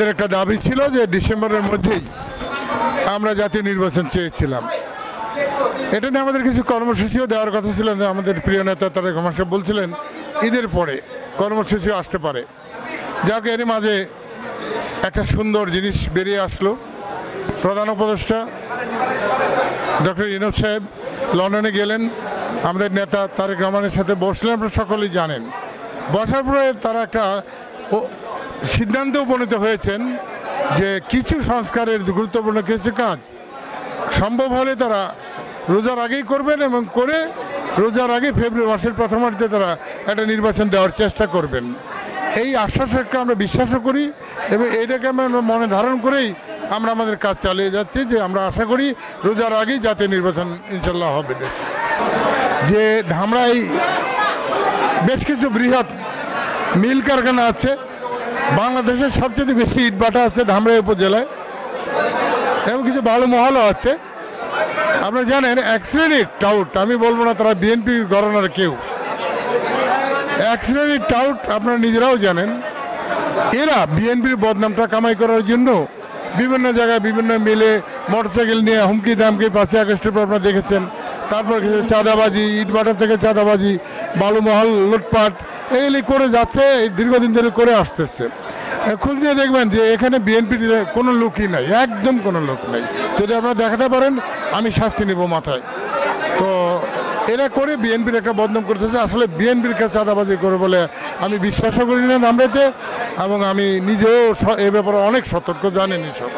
আমাদের একটা দাবি ছিল যে ডিসেম্বরের মধ্যেই আমরা জাতীয় নির্বাচন চেয়েছিলাম। এটা নিয়ে আমাদের কিছু কর্মসূচিও দেওয়ার কথা ছিল। আমাদের প্রিয় নেতা তারেক রহমান সাহেব বলছিলেন ঈদের পরে কর্মসূচিও আসতে পারে। যাকে এর মাঝে একটা সুন্দর জিনিস বেরিয়ে আসলো। প্রধান উপদেষ্টা ডক্টর ইউনূস সাহেব লন্ডনে গেলেন, আমাদের নেতা তারেক রহমানের সাথে বসলেন, আপনারা সকলেই জানেন। বসার পরে তারা একটা সিদ্ধান্তে উপনীত হয়েছেন যে কিছু সংস্কারের গুরুত্বপূর্ণ কিছু কাজ সম্ভব হলে তারা রোজার আগেই করবেন এবং করে রোজার আগে ফেব্রুয়ারি মাসের প্রথমার্ধে তারা একটা নির্বাচন দেওয়ার চেষ্টা করবেন। এই আশ্বাসকে আমরা বিশ্বাসও করি এবং এইটাকে আমরা মনে ধারণ করেই আমরা আমাদের কাজ চালিয়ে যাচ্ছি যে আমরা আশা করি রোজার আগেই জাতীয় নির্বাচন ইনশাল্লাহ হবে। যে ধামরাই বেশ কিছু বৃহৎ মিল কারখানা আছে, বাংলাদেশের সবচেয়ে বেশি ইটভাটা আছে ধামরাই উপজেলায় এবং কিছু ভালো মহলও আছে। আপনারা জানেন এক শ্রেণীর টাউট, আমি বলবো না তারা বিএনপি গণনার কেউ, এক শ্রেণীর টাউট আপনারা নিজেরাও জানেন, এরা বিএনপির বদনামটা কামাই করার জন্য বিভিন্ন জায়গায় বিভিন্ন মিলে মোটরসাইকেল নিয়ে হুমকি দামকি 5ই আগস্টের পর আপনারা দেখেছেন। তারপর কিছু চাঁদাবাজি, ইটভাটা থেকে চাঁদাবাজি, বালুমহল লুটপাট এগুলি করে যাচ্ছে, দীর্ঘদিন ধরে করে আসতেছে। খোঁজ নিয়ে দেখবেন যে এখানে বিএনপির কোনো লোকই নাই, একদম কোনো লোক নাই। যদি আপনারা দেখাতে পারেন আমি শাস্তি নেব মাথায়। তো এরা করে বিএনপির একটা বদনাম করতেছে। আসলে বিএনপির কাছে চাঁদাবাজি করে বলে আমি বিশ্বাসও করি না ধামরাইতে, এবং আমি নিজেও এ ব্যাপারে অনেক সতর্ক, জানেন এসব।